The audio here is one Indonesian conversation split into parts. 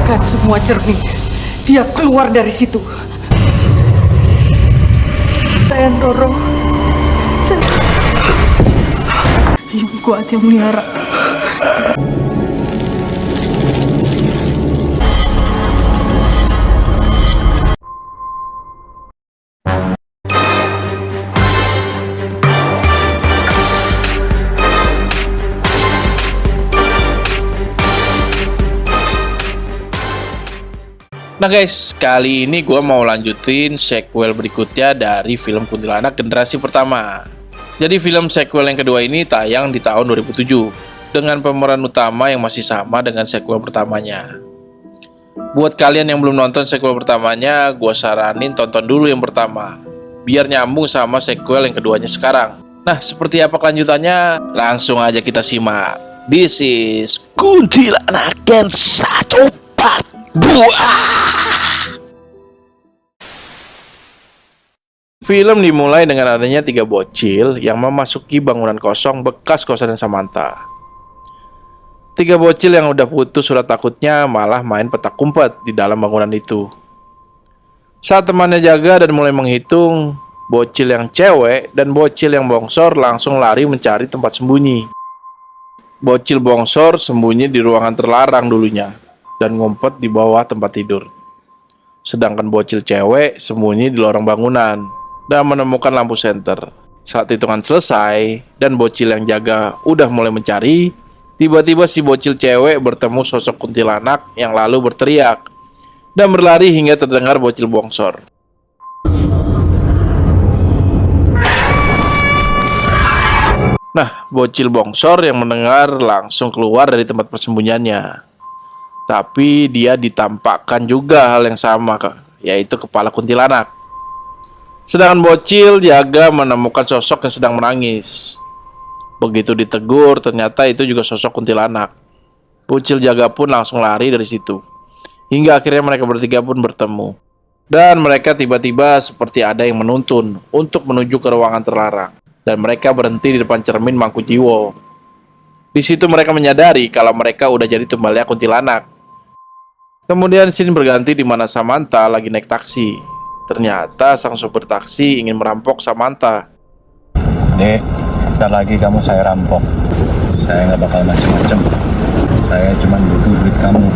Keluarkan semua cermin. Dia keluar dari situ. Saya dorong. Yang kuat yang melihara. Nah guys, kali ini gue mau lanjutin sequel berikutnya dari film Kuntilanak generasi pertama. Jadi film sequel yang kedua ini tayang di tahun 2007 dengan pemeran utama yang masih sama dengan sequel pertamanya. Buat kalian yang belum nonton sequel pertamanya, gue saranin tonton dulu yang pertama biar nyambung sama sequel yang keduanya sekarang. Nah, seperti apa kelanjutannya? Langsung aja kita simak. This is Kuntilanak Gen 1 Part 2. Film dimulai dengan adanya 3 bocil yang memasuki bangunan kosong bekas kosan Samantha. 3 bocil yang udah putus surat takutnya malah main petak umpet di dalam bangunan itu. Saat temannya jaga dan mulai menghitung, bocil yang cewek dan bocil yang bongsor langsung lari mencari tempat sembunyi. Bocil bongsor sembunyi di ruangan terlarang dulunya dan ngumpet di bawah tempat tidur. Sedangkan bocil cewek sembunyi di lorong bangunan dan menemukan lampu senter. Saat hitungan selesai dan bocil yang jaga udah mulai mencari, tiba-tiba si bocil cewek bertemu sosok kuntilanak yang lalu berteriak dan berlari hingga terdengar bocil bongsor. Nah, bocil bongsor yang mendengar langsung keluar dari tempat persembunyiannya. Tapi dia ditampakkan juga hal yang sama, yaitu kepala kuntilanak. Sedangkan bocil jaga menemukan sosok yang sedang menangis. Begitu ditegur, ternyata itu juga sosok kuntilanak. Bocil jaga pun langsung lari dari situ. Hingga akhirnya mereka bertiga pun bertemu. Dan mereka tiba-tiba seperti ada yang menuntun untuk menuju ke ruangan terlarang. Dan mereka berhenti di depan cermin Mangku Jiwo. Di situ mereka menyadari kalau mereka udah jadi tumbalnya kuntilanak. Kemudian scene berganti di mana Samantha lagi naik taksi. Ternyata sang supir taksi ingin merampok Samantha. Dek, bentar lagi kamu saya rampok. Saya nggak bakal macem-macem. Saya cuma butuh duit kamu.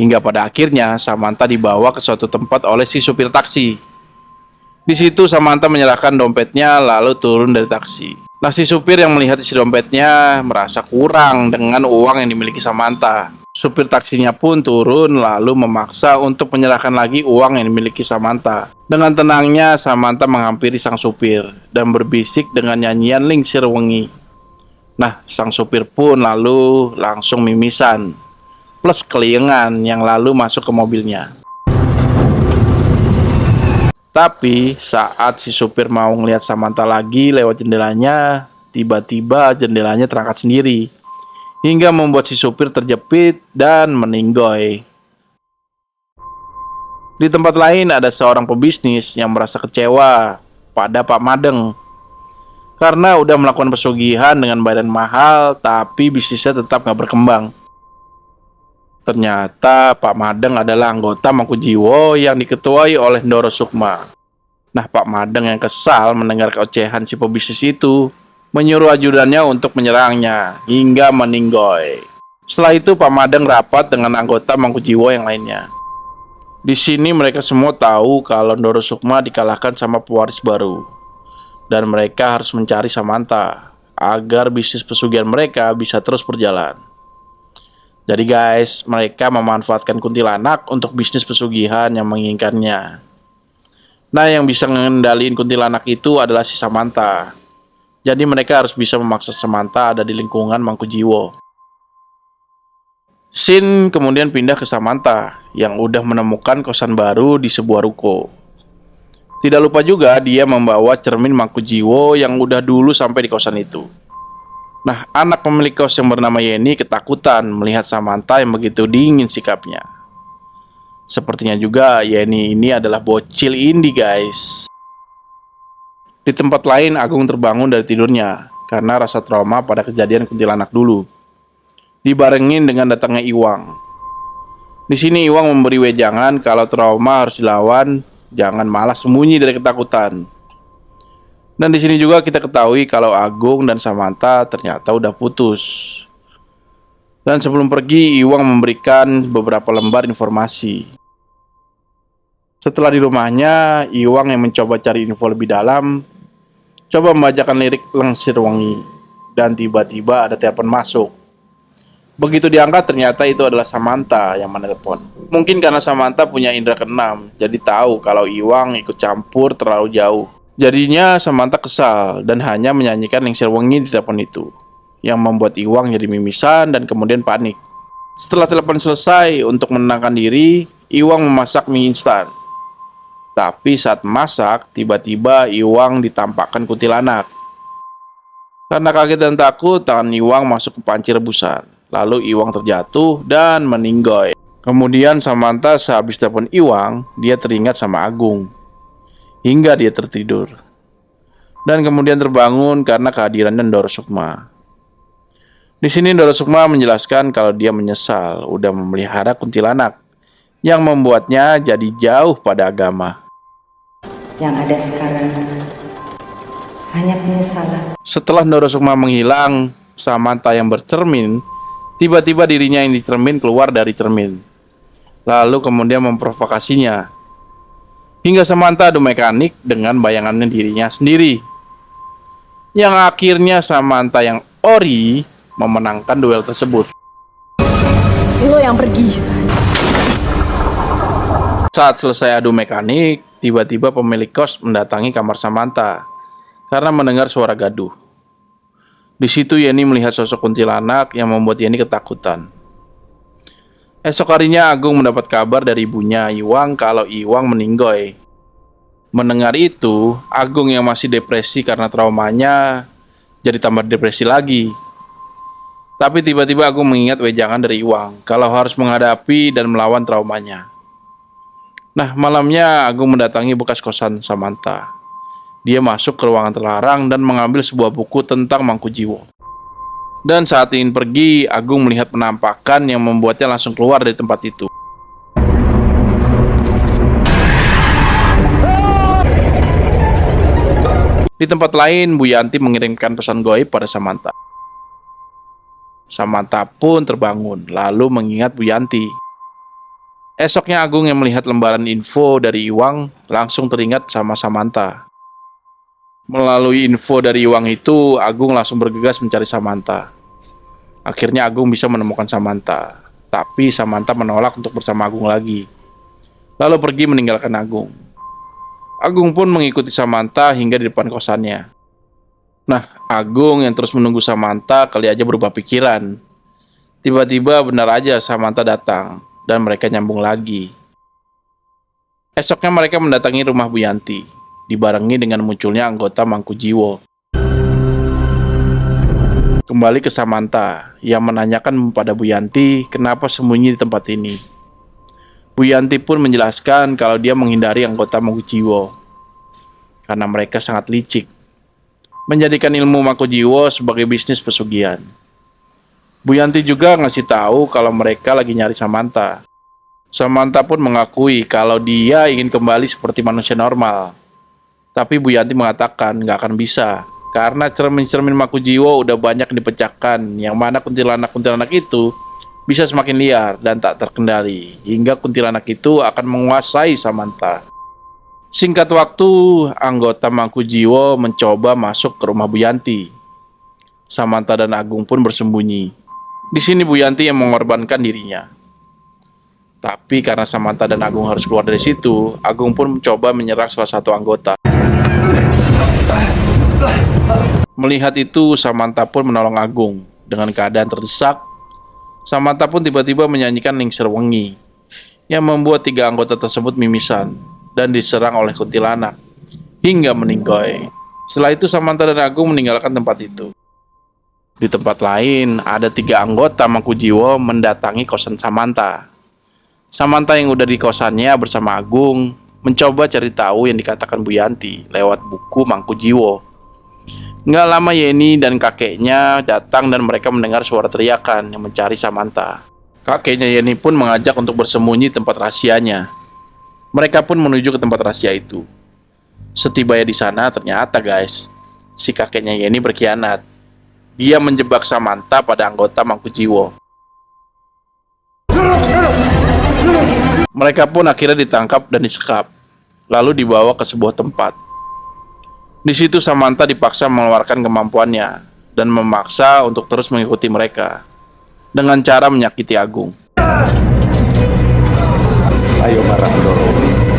Hingga pada akhirnya Samantha dibawa ke suatu tempat oleh si supir taksi. Di situ Samantha menyerahkan dompetnya lalu turun dari taksi. Nah, si supir yang melihat isi dompetnya merasa kurang dengan uang yang dimiliki Samantha. Supir taksinya pun turun lalu memaksa untuk menyerahkan lagi uang yang dimiliki Samantha. Dengan tenangnya Samantha menghampiri sang supir dan berbisik dengan nyanyian Lingsir Wengi. Nah, sang supir pun lalu langsung mimisan plus keliengan yang lalu masuk ke mobilnya. Tapi saat si supir mau ngelihat Samantha lagi lewat jendelanya, tiba-tiba jendelanya terangkat sendiri hingga membuat si supir terjepit dan meninggoy. Di tempat lain ada seorang pebisnis yang merasa kecewa pada Pak Madeng karena udah melakukan pesugihan dengan badan mahal tapi bisnisnya tetap gak berkembang. Ternyata Pak Madeng adalah anggota Mangku Jiwo yang diketuai oleh Ndoro Sukma. Nah, Pak Madeng yang kesal mendengar keocehan si pebisnis itu menyuruh ajudannya untuk menyerangnya hingga meninggoy. Setelah itu Pak Madeng rapat dengan anggota Mangku Jiwo yang lainnya. Di sini mereka semua tahu kalau Ndoro Sukma dikalahkan sama pewaris baru. Dan mereka harus mencari Samantha agar bisnis pesugihan mereka bisa terus berjalan. Jadi guys, mereka memanfaatkan kuntilanak untuk bisnis pesugihan yang menginginkannya. Nah, yang bisa mengendalikan kuntilanak itu adalah si Samantha. Jadi mereka harus bisa memaksa Samantha ada di lingkungan Mangku Jiwo. Scene kemudian pindah ke Samantha yang udah menemukan kosan baru di sebuah ruko. Tidak lupa juga dia membawa cermin Mangku Jiwo yang udah dulu sampai di kosan itu. Nah, anak pemilik kos yang bernama Yeni ketakutan melihat Samantha yang begitu dingin sikapnya. Sepertinya juga Yeni ini adalah bocil indie guys. Di tempat lain Agung terbangun dari tidurnya karena rasa trauma pada kejadian kuntilanak dulu. Dibarengin dengan datangnya Iwang. Di sini Iwang memberi wejangan kalau trauma harus dilawan, jangan malah sembunyi dari ketakutan. Dan di sini juga kita ketahui kalau Agung dan Samantha ternyata udah putus. Dan sebelum pergi, Iwang memberikan beberapa lembar informasi. Setelah di rumahnya, Iwang yang mencoba cari info lebih dalam, coba membacakan lirik Lengsir Wengi. Dan tiba-tiba ada telepon masuk. Begitu diangkat, ternyata itu adalah Samantha yang menelpon. Mungkin karena Samantha punya indera keenam, jadi tahu kalau Iwang ikut campur terlalu jauh. Jadinya Samantha kesal dan hanya menyanyikan Lengsir Wengi di telepon itu, yang membuat Iwang jadi mimisan dan kemudian panik. Setelah telepon selesai, untuk menenangkan diri, Iwang memasak mie instan. Tapi saat masak, tiba-tiba Iwang ditampakkan kuntilanak. Karena kaget dan takut, tangan Iwang masuk ke panci rebusan. Lalu Iwang terjatuh dan meninggoy. Kemudian Samantha sehabis telepon Iwang, dia teringat sama Agung. Hingga dia tertidur. Dan kemudian terbangun karena kehadirannya Ndoro Sukma. Di sini Ndoro Sukma menjelaskan kalau dia menyesal udah memelihara kuntilanak yang membuatnya jadi jauh pada agama. Yang ada sekarang hanya penyesalan. Setelah Ndoro Sukma menghilang, Samantha yang bercermin, tiba-tiba dirinya yang dicermin keluar dari cermin. Lalu kemudian memprovokasinya. Hingga Samantha adu mekanik dengan bayangannya dirinya sendiri. Yang akhirnya Samantha yang ori memenangkan duel tersebut. Lo yang pergi. Saat selesai adu mekanik, tiba-tiba pemilik kos mendatangi kamar Samantha karena mendengar suara gaduh. Di situ Yeni melihat sosok kuntilanak yang membuat Yeni ketakutan. Esok harinya Agung mendapat kabar dari ibunya Iwang kalau Iwang meninggoy. Mendengar itu, Agung yang masih depresi karena traumanya jadi tambah depresi lagi. Tapi tiba-tiba Agung mengingat wejangan dari Iwang kalau harus menghadapi dan melawan traumanya. Nah, malamnya Agung mendatangi bekas kosan Samantha. Dia masuk ke ruangan terlarang dan mengambil sebuah buku tentang Mangkujiwo. Dan saat ingin pergi, Agung melihat penampakan yang membuatnya langsung keluar dari tempat itu. Di tempat lain, Bu Yanti mengirimkan pesan gaib pada Samantha. Samantha pun terbangun, lalu mengingat Bu Yanti. Esoknya Agung yang melihat lembaran info dari Iwang langsung teringat sama Samantha. Melalui info dari Iwang itu, Agung langsung bergegas mencari Samantha. Akhirnya Agung bisa menemukan Samantha, tapi Samantha menolak untuk bersama Agung lagi. Lalu pergi meninggalkan Agung. Agung pun mengikuti Samantha hingga di depan kosannya. Nah, Agung yang terus menunggu Samantha kali aja berubah pikiran. Tiba-tiba benar aja Samantha datang dan mereka nyambung lagi. Esoknya mereka mendatangi rumah Bu Yanti, dibarengi dengan munculnya anggota Mangkujiwo. Kembali ke Samantha yang menanyakan pada Bu Yanti kenapa sembunyi di tempat ini. Bu Yanti pun menjelaskan kalau dia menghindari anggota Mangkujiwo karena mereka sangat licik, menjadikan ilmu Mangkujiwo sebagai bisnis pesugihan. Bu Yanti juga ngasih tahu kalau mereka lagi nyari Samantha. Samantha pun mengakui kalau dia ingin kembali seperti manusia normal. Tapi Bu Yanti mengatakan nggak akan bisa, karena cermin-cermin Mangkujiwo udah banyak dipecahkan, yang mana kuntilanak-kuntilanak itu bisa semakin liar dan tak terkendali, hingga kuntilanak itu akan menguasai Samantha. Singkat waktu, anggota Mangkujiwo mencoba masuk ke rumah Bu Yanti. Samantha dan Agung pun bersembunyi. Di sini Bu Yanti yang mengorbankan dirinya. Tapi karena Samantha dan Agung harus keluar dari situ, Agung pun mencoba menyerang salah satu anggota. Melihat itu, Samantha pun menolong Agung. Dengan keadaan terdesak, Samantha pun tiba-tiba menyanyikan Lengsir Wengi, yang membuat 3 anggota tersebut mimisan dan diserang oleh kuntilanak hingga meninggoy. Setelah itu Samantha dan Agung meninggalkan tempat itu. Di tempat lain, ada 3 anggota Mangkujiwo mendatangi kosan Samantha. Samantha yang udah di kosannya bersama Agung mencoba cari tahu yang dikatakan Bu Yanti lewat buku Mangkujiwo. Nggak lama Yeni dan kakeknya datang dan mereka mendengar suara teriakan yang mencari Samantha. Kakeknya Yeni pun mengajak untuk bersembunyi tempat rahasianya. Mereka pun menuju ke tempat rahasia itu. Setibanya di sana, ternyata guys, si kakeknya Yeni berkhianat. Dia menjebak Samantha pada anggota Mangkujiwo. Mereka pun akhirnya ditangkap dan disekap, lalu dibawa ke sebuah tempat. Di situ Samantha dipaksa mengeluarkan kemampuannya dan memaksa untuk terus mengikuti mereka dengan cara menyakiti Agung. Ayo Marandoro,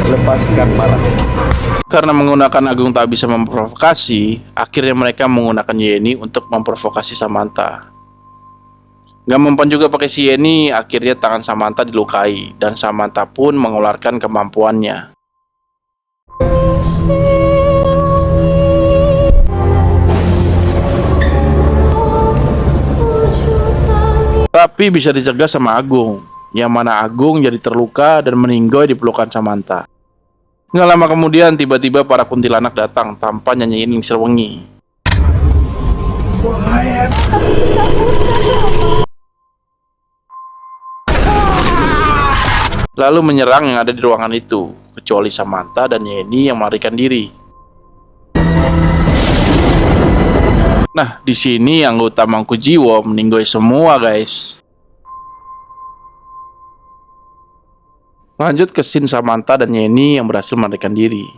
lepaskan marah. Karena menggunakan Agung tak bisa memprovokasi, akhirnya mereka menggunakan Yeni untuk memprovokasi Samantha. Gak mempan juga pakai si Yeni, akhirnya tangan Samantha dilukai dan Samantha pun mengeluarkan kemampuannya. Tapi bisa dicegah sama Agung, yang mana Agung jadi terluka dan meninggoy di pelukan Samantha. Nggak lama kemudian tiba-tiba para kuntilanak datang tanpa nyanyiin Lingsir Wengi. Lalu menyerang yang ada di ruangan itu, kecuali Samantha dan Yeni yang melarikan diri. Nah, di sini anggota Mangkujiwo meninggoy semua, guys. Lanjut ke scene Samantha dan Yeni yang berhasil melarikan diri.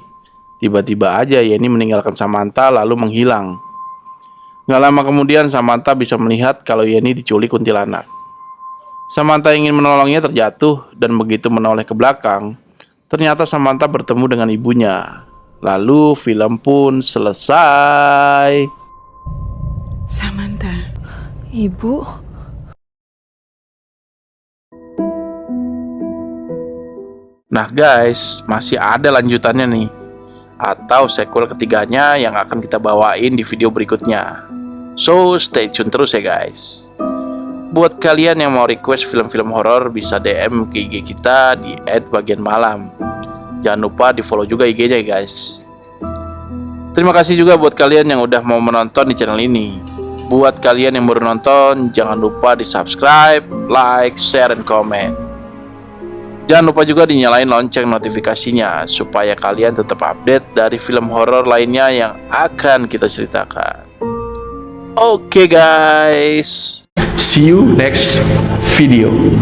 Tiba-tiba aja Yeni meninggalkan Samantha lalu menghilang. Gak lama kemudian Samantha bisa melihat kalau Yeni diculik kuntilanak. Samantha ingin menolongnya terjatuh dan begitu menoleh ke belakang, ternyata Samantha bertemu dengan ibunya. Lalu film pun selesai. Samantha, Ibu? Nah guys, masih ada lanjutannya nih, atau sequel ketiganya yang akan kita bawain di video berikutnya. So stay tune terus ya guys. Buat kalian yang mau request film-film horor bisa DM ke IG kita di @bagianmalam. Jangan lupa di follow juga IG-nya ya guys. Terima kasih juga buat kalian yang udah mau menonton di channel ini. Buat kalian yang baru nonton, jangan lupa di subscribe, like, share, dan komen. Jangan lupa juga dinyalain lonceng notifikasinya supaya kalian tetap update dari film horor lainnya yang akan kita ceritakan. Oke guys, see you next video.